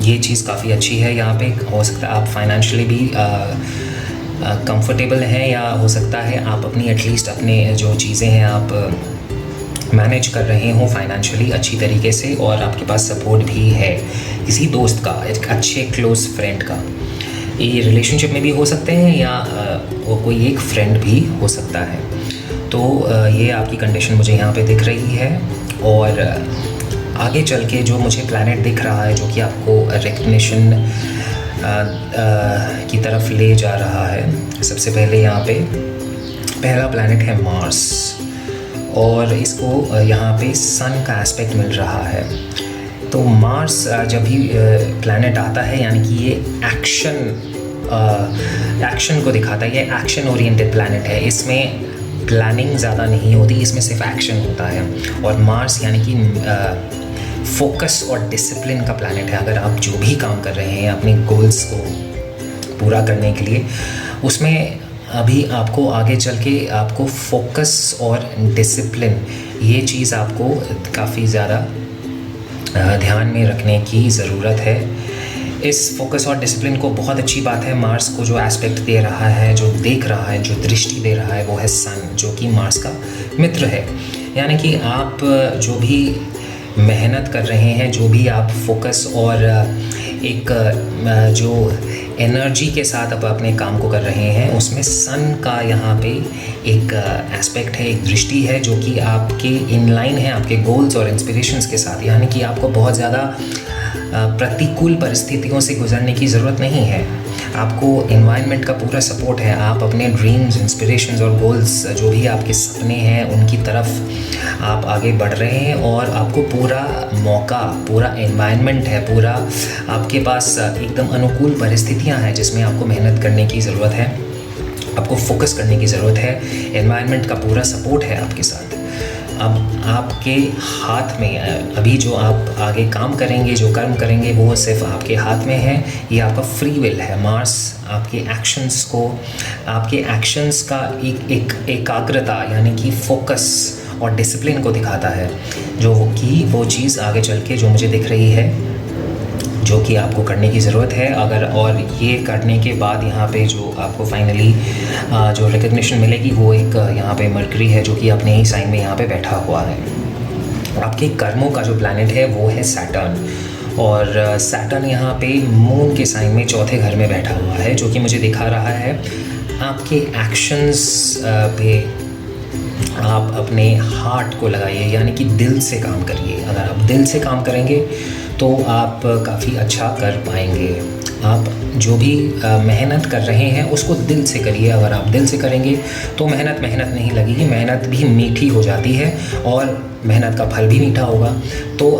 ये चीज़ काफ़ी अच्छी है। यहाँ पे हो सकता है आप फाइनेंशियली भी कंफर्टेबल हैं, या हो सकता है आप अपनी एटलीस्ट अपने जो चीज़ें हैं आप मैनेज कर रहे हो फाइनेंशियली अच्छी तरीके से, और आपके पास सपोर्ट भी है किसी दोस्त का, एक अच्छे क्लोज फ्रेंड का। ये रिलेशनशिप में भी हो सकते हैं या वो कोई एक फ्रेंड भी हो सकता है। तो ये आपकी कंडीशन मुझे यहाँ पे दिख रही है। और आगे चल के जो मुझे प्लैनेट दिख रहा है जो कि आपको रिकग्निशन की तरफ ले जा रहा है, सबसे पहले यहाँ पे पहला प्लैनेट है मार्स, और इसको यहाँ पे सन का एस्पेक्ट मिल रहा है। तो मार्स जब भी प्लैनेट आता है, यानी कि ये एक्शन को दिखाता है। ये एक्शन ओरिएंटेड प्लैनेट है, इसमें प्लानिंग ज़्यादा नहीं होती, इसमें सिर्फ एक्शन होता है। और मार्स यानी कि फोकस और डिसिप्लिन का प्लैनेट है। अगर आप जो भी काम कर रहे हैं अपने गोल्स को पूरा करने के लिए, उसमें अभी आपको आगे चल के आपको फोकस और डिसिप्लिन, ये चीज़ आपको काफ़ी ज़्यादा ध्यान में रखने की ज़रूरत है। इस फोकस और डिसिप्लिन को, बहुत अच्छी बात है, मार्स को जो एस्पेक्ट दे रहा है, जो देख रहा है, जो दृष्टि दे रहा है, वो है सन, जो कि मार्स का मित्र है। यानी कि आप जो भी मेहनत कर रहे हैं, जो भी आप फोकस और एक जो एनर्जी के साथ आप अपने काम को कर रहे हैं, उसमें सन का यहाँ पे एक एस्पेक्ट है, एक दृष्टि है, जो कि आपके इन लाइन है आपके गोल्स और इंस्पिरेशंस के साथ। यानी कि आपको बहुत ज़्यादा प्रतिकूल परिस्थितियों से गुजरने की ज़रूरत नहीं है। आपको एनवायरनमेंट का पूरा सपोर्ट है। आप अपने ड्रीम्स, इंस्पिरेशंस और गोल्स, जो भी आपके सपने हैं, उनकी तरफ आप आगे बढ़ रहे हैं, और आपको पूरा मौका, पूरा एनवायरनमेंट है, पूरा आपके पास एकदम अनुकूल परिस्थितियां हैं जिसमें आपको मेहनत करने की ज़रूरत है, आपको फोकस करने की ज़रूरत है। एनवायरनमेंट का पूरा सपोर्ट है आपके साथ। अब आपके हाथ में अभी जो आप आगे काम करेंगे, जो कर्म करेंगे, वो सिर्फ आपके हाथ में है। ये आपका फ्री विल है। मार्स आपके एक्शंस को, आपके एक्शंस का एक एकाग्रता यानी कि फोकस और डिसिप्लिन को दिखाता है, जो कि वो चीज़ आगे चल के जो मुझे दिख रही है, जो कि आपको करने की ज़रूरत है अगर, और ये करने के बाद यहाँ पे जो आपको फाइनली जो रिकग्निशन मिलेगी वो एक यहाँ पे मरकरी है जो कि अपने ही साइन में यहाँ पे बैठा हुआ है। आपके कर्मों का जो प्लैनेट है वो है सैटर्न, और सैटर्न यहाँ पे मून के साइन में चौथे घर में बैठा हुआ है, जो कि मुझे दिखा रहा है आपके एक्शंस पे आप अपने हार्ट को लगाइए, यानी कि दिल से काम करिए। अगर आप दिल से काम करेंगे तो आप काफ़ी अच्छा कर पाएंगे। आप जो भी मेहनत कर रहे हैं उसको दिल से करिए। अगर आप दिल से करेंगे तो मेहनत नहीं लगेगी, मेहनत भी मीठी हो जाती है और मेहनत का फल भी मीठा होगा। तो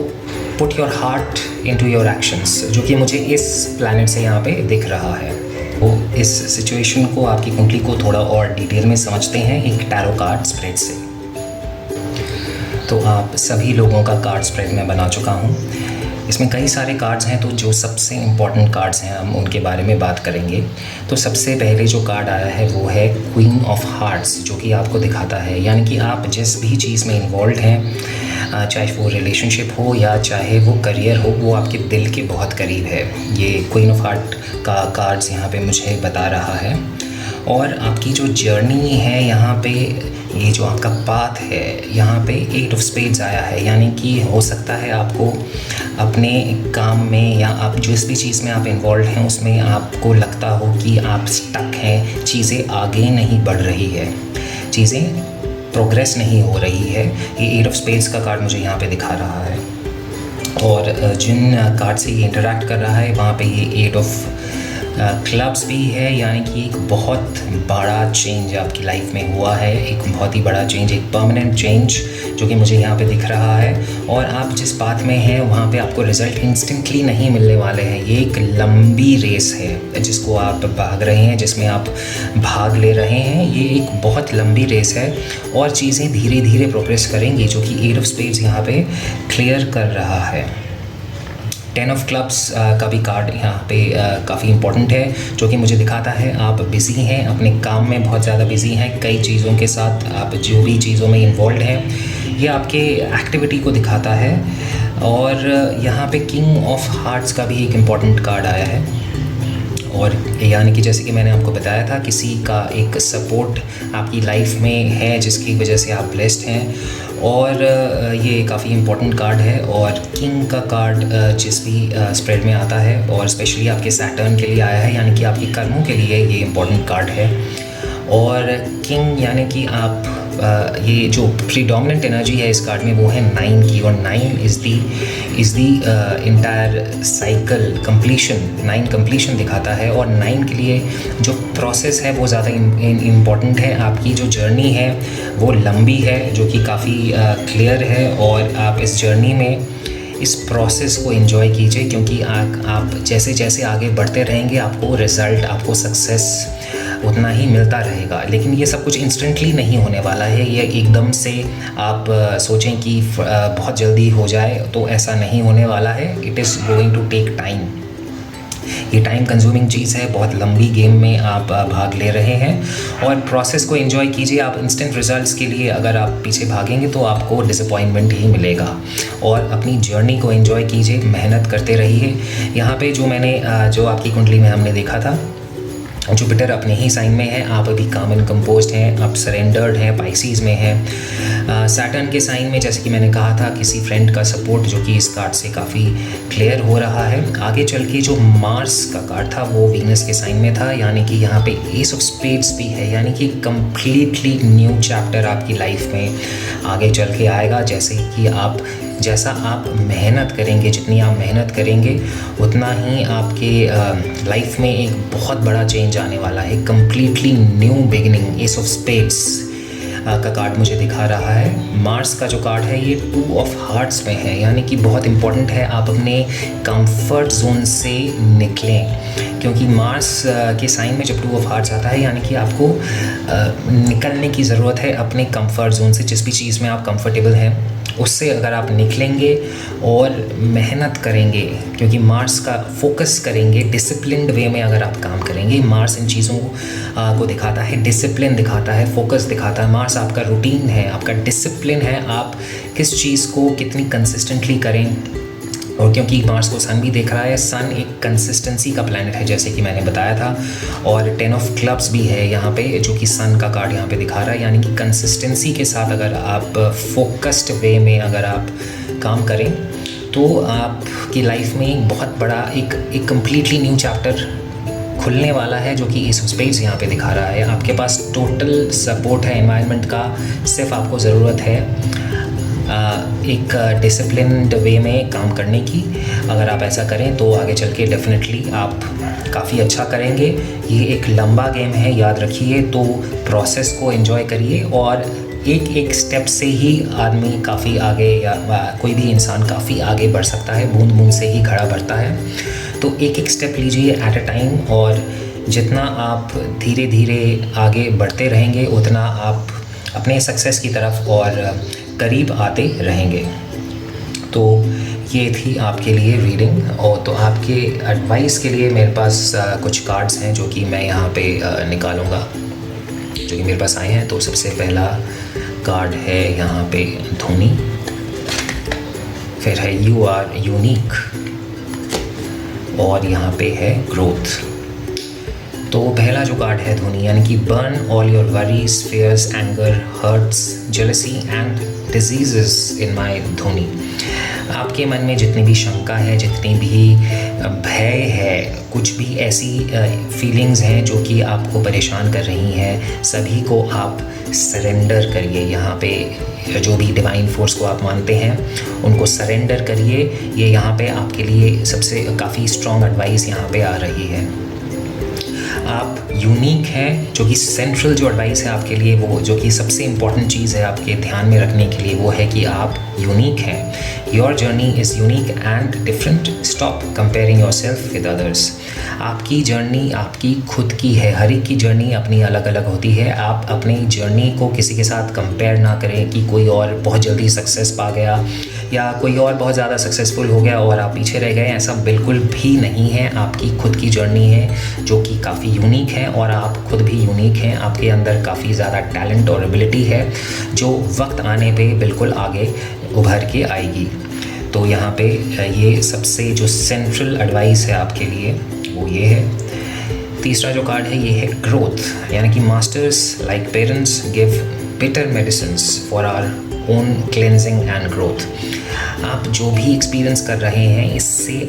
put your heart into your actions, जो कि मुझे इस प्लैनेट से यहाँ पे दिख रहा है। वो इस सिचुएशन को, आपकी कुंडली को थोड़ा और डिटेल में समझते हैं एक टैरो कार्ड स्प्रेड से। तो आप सभी लोगों का कार्ड स्प्रेड मैं बना चुका हूँ। इसमें कई सारे कार्ड्स हैं, तो जो सबसे इम्पॉर्टेंट कार्ड्स हैं हम उनके बारे में बात करेंगे। तो सबसे पहले जो कार्ड आया है वो है क्वीन ऑफ हार्ट्स, जो कि आपको दिखाता है, यानी कि आप जिस भी चीज़ में इन्वॉल्व हैं, चाहे वो रिलेशनशिप हो या चाहे वो करियर हो, वो आपके दिल के बहुत करीब है। ये क्वीन ऑफ हार्ट का कार्ड्स यहाँ पे मुझे बता रहा है। और आपकी जो जर्नी है यहाँ पे, ये जो आपका पाथ है, यहाँ पे 8 ऑफ स्पेड्स आया है, यानी कि हो सकता है आपको अपने काम में या आप जिस भी चीज़ में आप इन्वॉल्व हैं उसमें आपको लगता हो कि आप स्टक हैं, चीज़ें आगे नहीं बढ़ रही है, चीज़ें प्रोग्रेस नहीं हो रही है। ये 8 ऑफ स्पेड्स का कार्ड मुझे यहाँ पे दिखा रहा है। और जिन कार्ड से ये इंटरेक्ट कर रहा है वहाँ पे ये 8 ऑफ क्लब्स भी है, यानी कि एक बहुत बड़ा चेंज आपकी लाइफ में हुआ है, एक बहुत ही बड़ा चेंज, एक परमानेंट चेंज जो कि मुझे यहाँ पे दिख रहा है। और आप जिस बात में हैं वहाँ पे आपको रिज़ल्ट इंस्टेंटली नहीं मिलने वाले हैं। ये एक लंबी रेस है जिसको आप भाग रहे हैं, जिसमें आप भाग ले रहे हैं। ये एक बहुत लंबी रेस है और चीज़ें धीरे धीरे प्रोग्रेस करेंगी, जो कि 8 ऑफ स्पेड्स यहाँ पे क्लियर कर रहा है। 10 ऑफ क्लब्स का भी कार्ड यहाँ पे काफ़ी इम्पोर्टेंट है, जो कि मुझे दिखाता है आप बिज़ी हैं, अपने काम में बहुत ज़्यादा बिज़ी हैं, कई चीज़ों के साथ आप जो भी चीज़ों में इन्वॉल्व हैं, ये आपके एक्टिविटी को दिखाता है। और यहाँ पे किंग ऑफ हार्ट्स का भी एक इम्पॉर्टेंट कार्ड आया है, और यानी कि जैसे कि मैंने आपको बताया था, किसी का एक सपोर्ट आपकी लाइफ में है जिसकी वजह से आप ब्लेस्ड हैं, और ये काफ़ी इम्पोर्टेंट कार्ड है। और किंग का कार्ड जिस भी स्प्रेड में आता है और स्पेशली आपके सैटर्न के लिए आया है, यानी कि आपके कर्मों के लिए ये इम्पोर्टेंट कार्ड है। और किंग यानी कि आप ये जो प्रीडोमिनेंट एनर्जी है इस कार्ड में वो है 9 की, और 9 is the entire cycle completion. 9 completion दिखाता है, और 9 के लिए जो प्रोसेस है वो ज़्यादा इम्पॉर्टेंट है। आपकी जो जर्नी है वो लंबी है, जो कि काफ़ी क्लियर है, और आप इस जर्नी में इस प्रोसेस को एंजॉय कीजिए, क्योंकि आप जैसे जैसे आगे बढ़ते रहेंगे आपको रिज़ल्ट, आपको सक्सेस उतना ही मिलता रहेगा। लेकिन ये सब कुछ इंस्टेंटली नहीं होने वाला है, ये एकदम से आप सोचें कि बहुत जल्दी हो जाए, तो ऐसा नहीं होने वाला है। It is going to take time. ये टाइम कंज्यूमिंग चीज़ है, बहुत लंबी गेम में आप भाग ले रहे हैं, और प्रोसेस को एंजॉय कीजिए। आप इंस्टेंट रिजल्ट्स के लिए अगर आप पीछे भागेंगे तो आपको डिसअपॉइंटमेंट ही मिलेगा, और अपनी जर्नी को एंजॉय कीजिए, मेहनत करते रहिए। यहाँ पे जो आपकी कुंडली में हमने देखा था, जुपिटर अपने ही साइन में है, आप अभी काम एंड कंपोज्ड हैं, आप सरेंडर्ड हैं, पाइसीज़ में हैं। सैटर्न के साइन में जैसे कि मैंने कहा था, किसी फ्रेंड का सपोर्ट जो कि इस कार्ड से काफ़ी क्लियर हो रहा है। आगे चल के जो मार्स का कार्ड था वो वीनस के साइन में था, यानी कि यहाँ पे एस ऑफ स्पेड्स भी है, यानी कि कम्प्लीटली न्यू चैप्टर आपकी लाइफ में आगे चल के आएगा। जैसा आप मेहनत करेंगे, जितनी आप मेहनत करेंगे उतना ही आपके लाइफ में एक बहुत बड़ा चेंज आने वाला है, completely new beginning. S of spades का कार्ड मुझे दिखा रहा है। मार्स का जो कार्ड है ये 2 ऑफ हार्ट्स में है, यानी कि बहुत इम्पॉर्टेंट है आप अपने कंफर्ट जोन से निकलें, क्योंकि मार्स के साइन में जब 2 ऑफ हार्ट्स आता है यानी कि आपको निकलने की ज़रूरत है अपने कंफर्ट जोन से। जिस भी चीज़ में आप कंफर्टेबल हैं उससे अगर आप निकलेंगे और मेहनत करेंगे, क्योंकि मार्स का फोकस करेंगे, डिसिप्लिन्ड वे में अगर आप काम करेंगे, मार्स इन चीज़ों को दिखाता है, डिसिप्लिन दिखाता है, फोकस दिखाता है। मार्स आपका रूटीन है, आपका डिसिप्लिन है, आप किस चीज़ को कितनी कंसिस्टेंटली करें। और क्योंकि मार्स को सन भी देख रहा है, सन एक कंसिस्टेंसी का प्लैनेट है जैसे कि मैंने बताया था, और 10 ऑफ क्लब्स भी है यहाँ पे जो कि सन का कार्ड यहाँ पे दिखा रहा है। यानी कि कंसिस्टेंसी के साथ अगर आप फोकस्ड वे में अगर आप काम करें तो आपकी लाइफ में एक बहुत बड़ा एक कम्प्लीटली न्यू चैप्टर खुलने वाला है, जो कि एस ऑफ स्पेड्स यहाँ पे दिखा रहा है। आपके पास टोटल सपोर्ट है एनवायरनमेंट का, सिर्फ आपको ज़रूरत है एक डिसिप्लिन्ड वे में काम करने की। अगर आप ऐसा करें तो आगे चल के डेफिनेटली आप काफ़ी अच्छा करेंगे। ये एक लंबा गेम है, याद रखिए, तो प्रोसेस को एंजॉय करिए और एक एक स्टेप से ही आदमी काफ़ी आगे, या कोई भी इंसान काफ़ी आगे बढ़ सकता है। बूंद बूंद से ही घड़ा भरता है, तो एक एक स्टेप लीजिए एट अ टाइम, और जितना आप धीरे धीरे आगे बढ़ते रहेंगे उतना आप अपने सक्सेस की तरफ और करीब आते रहेंगे। तो ये थी आपके लिए रीडिंग, और तो आपके एडवाइस के लिए मेरे पास कुछ कार्ड्स हैं जो कि मैं यहाँ पे निकालूंगा, जो कि मेरे पास आए हैं। तो सबसे पहला कार्ड है यहाँ पे धोनी, फिर है यू आर यूनिक, और यहाँ पे है ग्रोथ। तो पहला जो कार्ड है धोनी, यानी कि burn all your worries, fears, anger, hurts, jealousy and diseases in my dhuni. आपके मन में जितनी भी शंका है, जितनी भी भय है, कुछ भी ऐसी फीलिंग्स हैं जो कि आपको परेशान कर रही हैं, सभी को आप सरेंडर करिए। यहाँ पे जो भी डिवाइन फोर्स को आप मानते हैं उनको सरेंडर करिए। ये यहाँ पे आपके लिए सबसे काफ़ी स्ट्रॉन्ग एडवाइस यहाँ पे आ रही है। आप यूनिक हैं, जो कि सेंट्रल जो एडवाइस है आपके लिए, वो जो कि सबसे इम्पॉर्टेंट चीज़ है आपके ध्यान में रखने के लिए, वो है कि आप यूनिक हैं। Your journey is unique and different, stop comparing your self with others. आपकी जर्नी आपकी खुद की है, हर एक की जर्नी अपनी अलग अलग होती है। आप अपनी जर्नी को किसी के साथ कंपेयर ना करें कि कोई और बहुत जल्दी सक्सेस पा गया या कोई और बहुत ज़्यादा सक्सेसफुल हो गया और आप पीछे रह गए। ऐसा बिल्कुल भी नहीं है। आपकी खुद की जर्नी है जो कि काफ़ी यूनिक है, और आप खुद भी यूनिक हैं। आपके अंदर काफ़ी ज़्यादा टैलेंट और एबिलिटी है जो वक्त आने पे बिल्कुल आगे उभर के आएगी। तो यहाँ पे ये सबसे जो सेंट्रल एडवाइस है आपके लिए वो ये है। तीसरा जो कार्ड है ये है ग्रोथ, यानी कि masters like parents give better medicines for our own cleansing and growth. आप जो भी एक्सपीरियंस कर रहे हैं इससे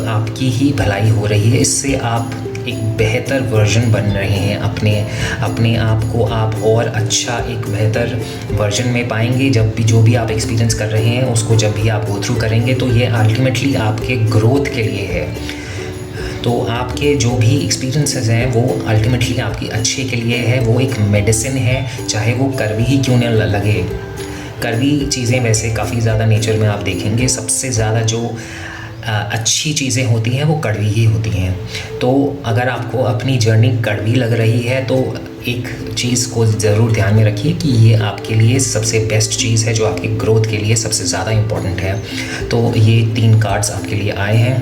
आपकी ही भलाई हो रही है, इससे आप एक बेहतर वर्जन बन रहे हैं। अपने आप को आप और अच्छा एक बेहतर वर्जन में पाएंगे। जब भी जो भी आप एक्सपीरियंस कर रहे हैं उसको जब भी आप गो थ्रू करेंगे तो ये अल्टीमेटली आपके ग्रोथ के लिए है। तो आपके जो भी एक्सपीरियंसेस हैं वो अल्टीमेटली आपकी अच्छे के लिए है। वो एक मेडिसिन है, चाहे वो कड़वी ही क्यों न लगे। कड़वी चीज़ें वैसे काफ़ी ज़्यादा नेचर में आप देखेंगे सबसे ज़्यादा जो अच्छी चीज़ें होती हैं वो कड़वी ही होती हैं। तो अगर आपको अपनी जर्नी कड़वी लग रही है तो एक चीज़ को ज़रूर ध्यान में रखिए कि ये आपके लिए सबसे बेस्ट चीज़ है, जो आपकी ग्रोथ के लिए सबसे ज़्यादा इम्पॉर्टेंट है। तो ये 3 कार्ड्स आपके लिए आए हैं।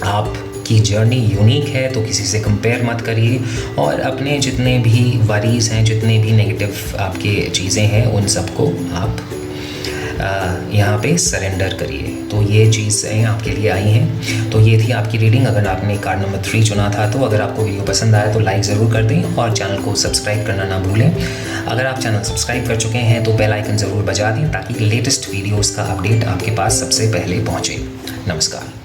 आपकी जर्नी यूनिक है तो किसी से कंपेयर मत करिए, और अपने जितने भी वरीज़ हैं, जितने भी नेगेटिव आपके चीज़ें हैं, उन सबको आप यहाँ पे सरेंडर करिए। तो ये चीज़ें आपके लिए आई हैं। तो ये थी आपकी रीडिंग। अगर आपने कार्ड नंबर 3 चुना था तो अगर आपको वीडियो पसंद आया तो लाइक ज़रूर कर दें और चैनल को सब्सक्राइब करना ना भूलें। अगर आप चैनल सब्सक्राइब कर चुके हैं तो बेल आइकन ज़रूर बजा दें ताकि लेटेस्ट वीडियोज़ का अपडेट आपके पास सबसे पहले पहुँचे। नमस्कार।